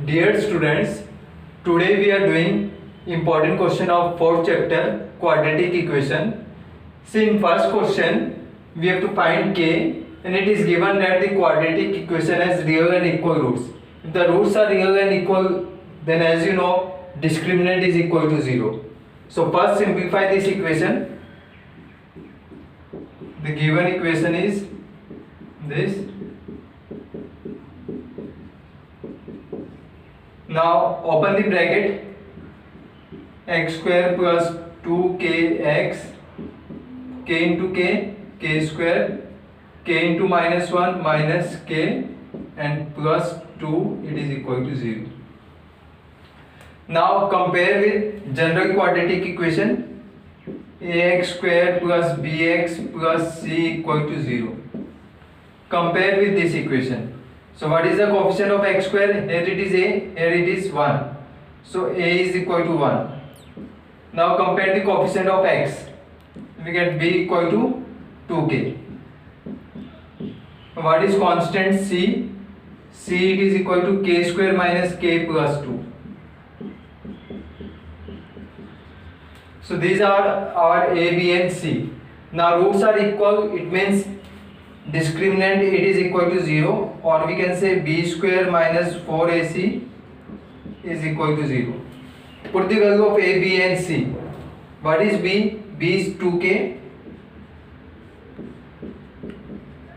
Dear students, today we are doing important question of fourth chapter quadratic equation. See, in first question we have to find k, and it is given that the quadratic equation has real and equal roots. If the roots are real and equal, then as you know discriminant is equal to 0. So first simplify this equation. The given equation is this. Now open the bracket, x square plus 2kx, k into k square, k into minus 1 minus k, and plus 2, it is equal to 0. Now compare with general quadratic equation, ax square plus bx plus c equal to 0. Compare with this equation. So what is the coefficient of x square? Here it is a, here it is 1. So a is equal to 1. Now compare the coefficient of x. We get b equal to 2k. What is constant c? C it is equal to k square minus k plus 2. So these are our a, b and c. Now roots are equal, it means discriminant it is equal to 0, or we can say b square minus 4ac is equal to 0. Put the value of a, b and c. What is b? B is 2k.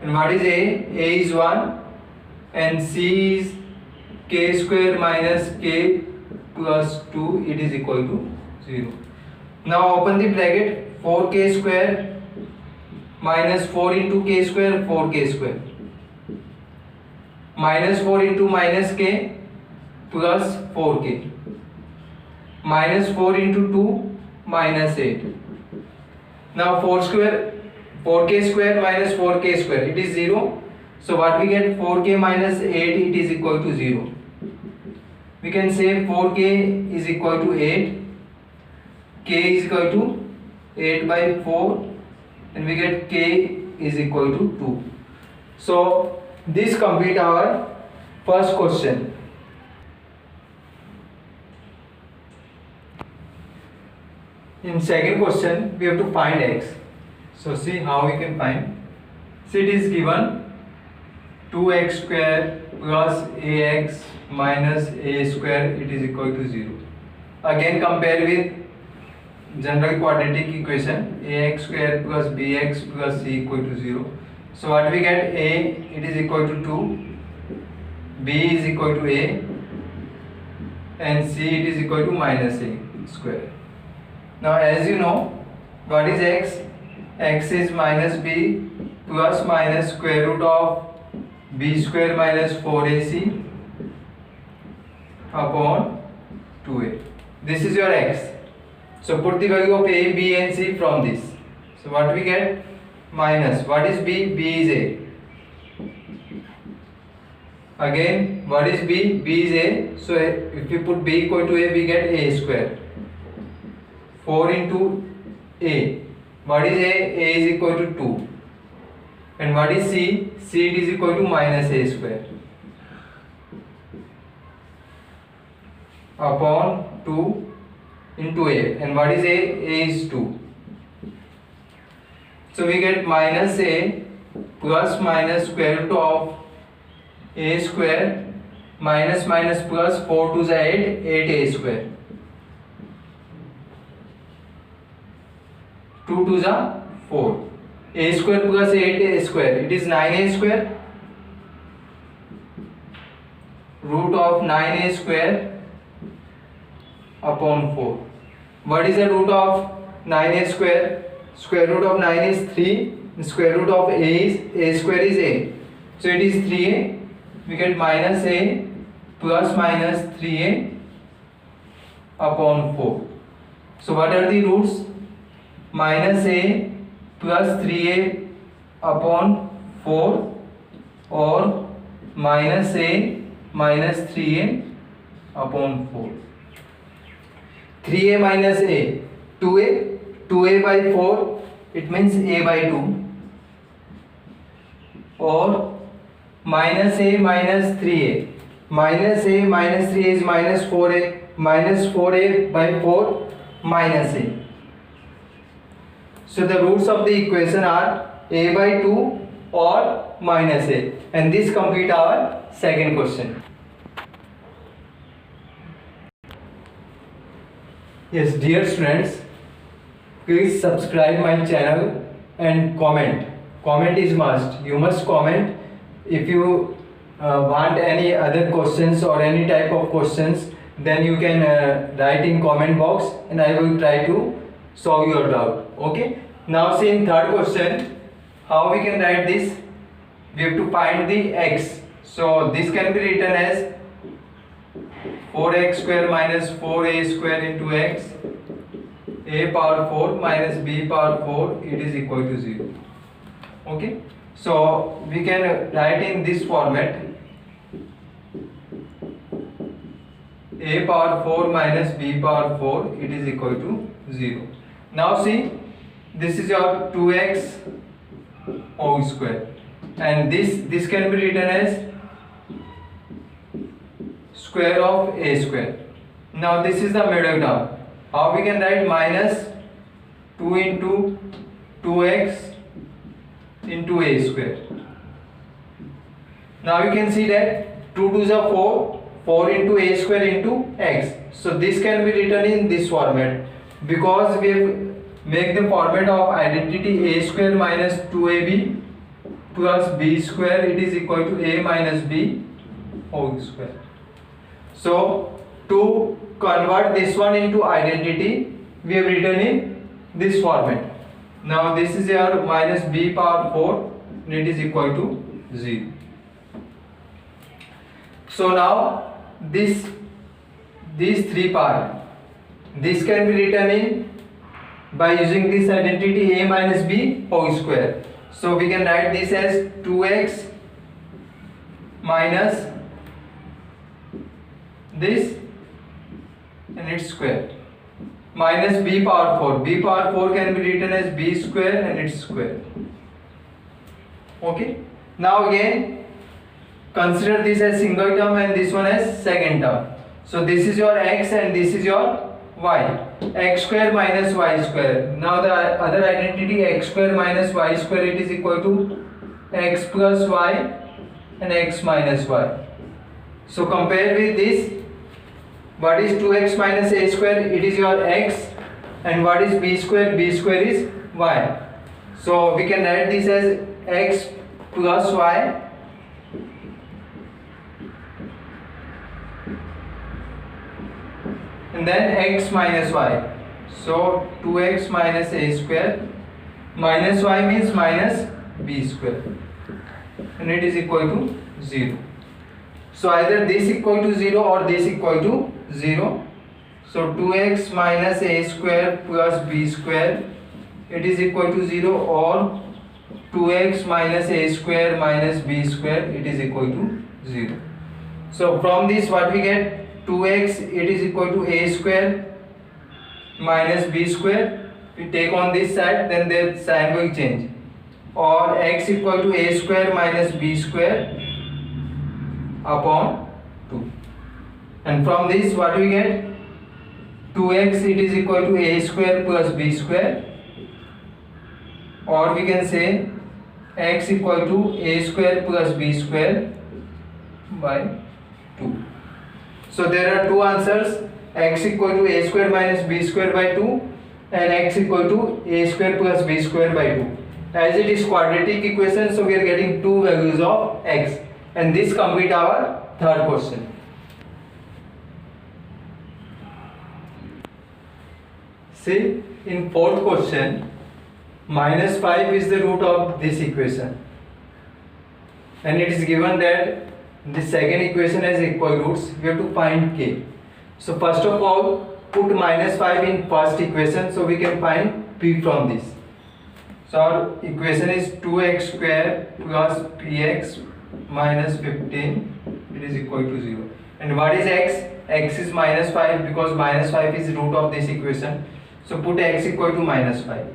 And what is a? A is 1. And c is k square minus k plus 2, it is equal to 0. Now open the bracket, 4k square minus 4 into k square, 4k square, minus 4 into minus k plus 4k, minus 4 into 2 minus 8. Now 4k square minus 4k square, it is 0. So what we get? 4k minus 8, it is equal to 0. We can say 4k is equal to 8, k is equal to 8 by 4, and we get k is equal to 2. So this complete our first question. In second question we have to find x. So see how we can find. See, it is given 2x square plus ax minus a square, it is equal to 0. Again compare with general quadratic equation, ax square plus bx plus c equal to 0. So what we get? A it is equal to 2, b is equal to a, and c it is equal to minus a square. Now as you know, what is x? X is minus b plus minus square root of b square minus 4ac upon 2a. This is your x. So put the value of a, b and c from this. So what we get? Minus. What is b? B is a. Again, what is b? B is a. So if we put b equal to a, we get a square. 4 into a. What is a? A is equal to 2. And what is c? C it is equal to minus a square upon 2 into a. And what is a? A is 2. So we get minus a plus minus square root of a square minus minus plus 4 to the 8 a square, 2 to the 4, a square plus 8a square, it is 9a square, root of 9a square upon 4. What is the root of 9a square? Square root of 9 is 3, square root of a is a square is a. So it is 3a. We get minus a plus minus 3a upon 4. So what are the roots? Minus a plus 3a upon 4, or minus a minus 3a upon 4. 3a minus a, 2a, 2a by 4, it means a by 2, or minus a minus 3a, minus a minus 3 is minus 4a, minus 4a by 4 minus a. So the roots of the equation are a by 2 or minus a, and this complete our second question. Yes, dear students, please subscribe my channel and comment. Comment is must. You must comment. If you want any other questions or any type of questions, then you can write in comment box and I will try to solve your doubt. Okay. Now see in third question, how we can write this? We have to find the x. So this can be written as 4x square minus 4a square into x, a power 4 minus b power 4, it is equal to 0. Okay. So we can write in this format, a power 4 minus b power 4, it is equal to 0. Now see, this is your 2x whole square, and this can be written as square of a square. Now this is the middle term. How we can write? Minus 2 into 2x into a square. Now you can see that 2 2s are 4, 4 into a square into x. So this can be written in this format, because we have make the format of identity a square minus 2ab plus b square, it is equal to a minus b whole square. So to convert this one into identity, we have written in this format. Now this is your minus b power 4, and it is equal to 0. So now these three parts, this can be written in by using this identity a minus b whole square. So we can write this as 2x minus this and its square minus b power 4. B power 4 can be written as b square and its square. Okay. Now again consider this as single term and this one as second term. So this is your x and this is your y. X square minus y square. Now the other identity x square minus y square, it is equal to x plus y and x minus y. So compare with this. What is 2x minus a square? It is your x. And what is b square? B square is y. So we can write this as x plus y and then x minus y. So 2x minus a square minus y means minus b square, and it is equal to 0. So either this equal to 0 or this equal to 0. So 2x minus a square plus b square, it is equal to 0, or 2x minus a square minus b square, it is equal to 0. So from this what we get? 2x, it is equal to a square minus b square. We take on this side, then the sign will change. Or x equal to a square minus b square upon 2. And from this what we get? 2x, it is equal to a square plus b square. Or we can say x equal to a square plus b square by 2. So there are two answers, x equal to a square minus b square by 2 and x equal to a square plus b square by 2. As it is quadratic equation, so we are getting two values of x, and this complete our third question. See, in fourth question, minus 5 is the root of this equation, and it is given that the second equation has equal roots. We have to find k. So first of all, put minus 5 in first equation, so we can find p from this. So our equation is 2x square plus px minus 15, it is equal to 0. And what is x? X is minus 5, because minus 5 is root of this equation. So put x equal to minus 5.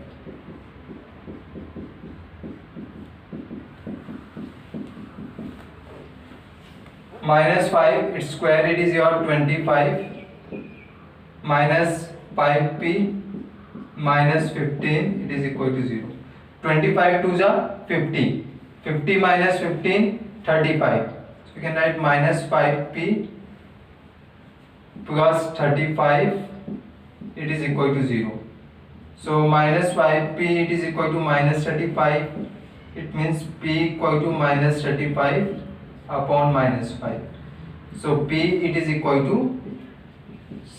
minus 5, its square root is your 25, minus 5p minus 15, it is equal to 0. 25 to the 50. 50 minus 15, 35. So we can write minus 5p plus 35, it is equal to 0. So minus 5p, it is equal to minus 35. It means p equal to minus 35 upon minus 5. So p, it is equal to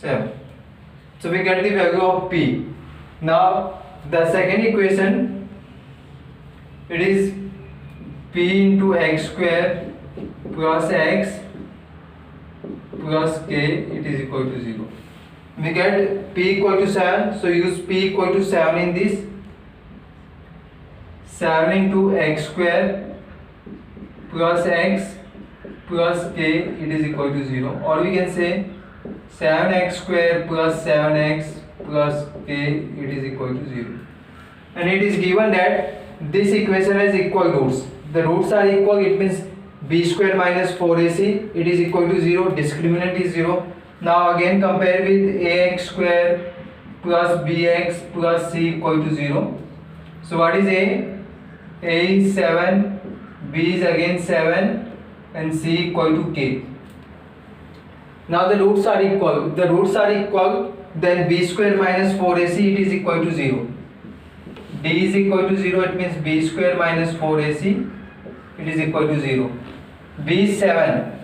7. So we get the value of p. Now the second equation, it is p into x square plus x plus k, it is equal to 0. We get p equal to 7, so use p equal to 7 in this. 7 into x square plus x plus k, it is equal to 0. Or we can say 7x square plus 7x plus k, it is equal to 0. And it is given that this equation has equal roots. The roots are equal, it means b square minus 4ac, it is equal to 0, discriminant is 0. Now again compare with ax square plus bx plus c equal to 0. So what is a? A is 7, b is again 7 and c equal to k. Now the roots are equal. The roots are equal, then b square minus 4ac, it is equal to 0. D is equal to 0, it means b square minus 4ac, it is equal to 0. B is 7.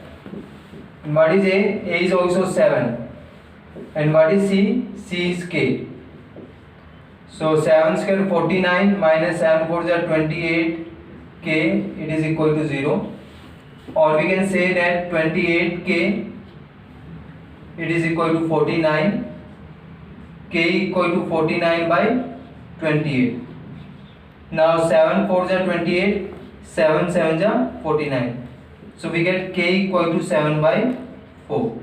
And what is A? A is also 7. And what is C? C is K. So 7 square 49 minus 7 4 is 28 K, it is equal to 0. Or we can say that 28K, it is equal to 49. K equal to 49 by 28. Now 7 4 is 28, 7 7 is 49. So we get k equal to 7 by 4.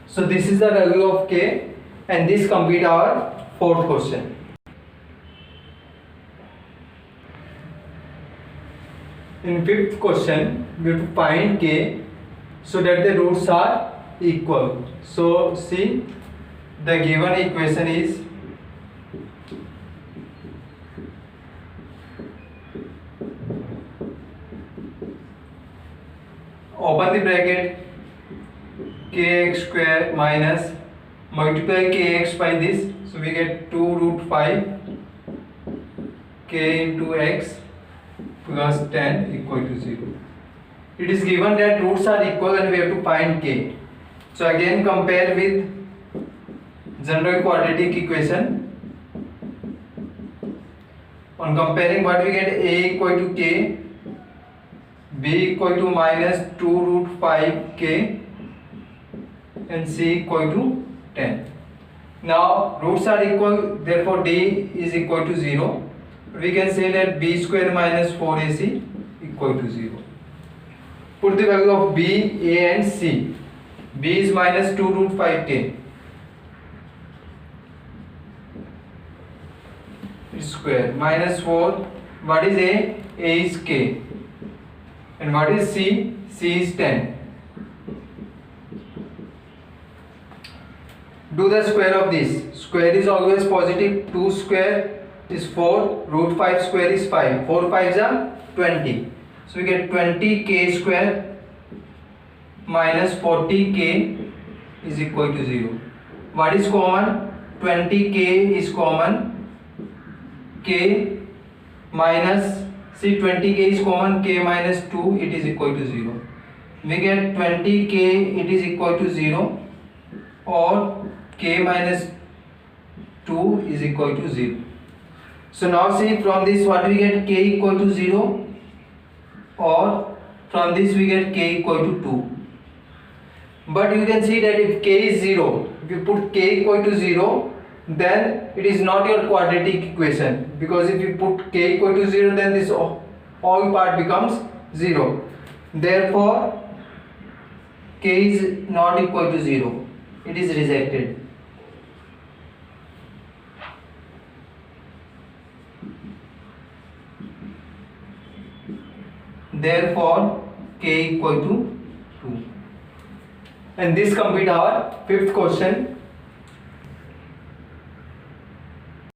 So this is the value of k, and this complete our fourth question. In fifth question, we have to find k so that the roots are equal. So see, the given equation is open the bracket, kx square minus multiply kx by this, so we get 2 root 5 k into x plus 10 equal to 0. It is given that roots are equal and we have to find k. So again compare with general quadratic equation. On comparing, what we get? A equal to k, b equal to minus 2 root 5 k, and c equal to 10. Now roots are equal, therefore d is equal to 0. We can say that b square minus 4ac equal to 0. Put the value of b, a and c. B is minus 2 root 5k. It's square. Minus 4. What is a? A is k. And what is c? C is 10. Do the square of this. Square is always positive. 2 square is 4. Root 5 square is 5. 4 5s are 20. So we get 20k square minus 40k is equal to 0. What is common? 20k is common. K minus, see 20k is common, k minus 2, it is equal to 0. We get 20k, it is equal to 0, or k minus 2 is equal to 0. So now see, from this what we get? K equal to 0, or from this we get k equal to 2. But you can see that if k is 0, if you put k equal to 0, then it is not your quadratic equation, because if you put k equal to 0, then this all part becomes 0. Therefore k is not equal to 0, it is rejected. Therefore k equal to 2. And this complete our fifth question.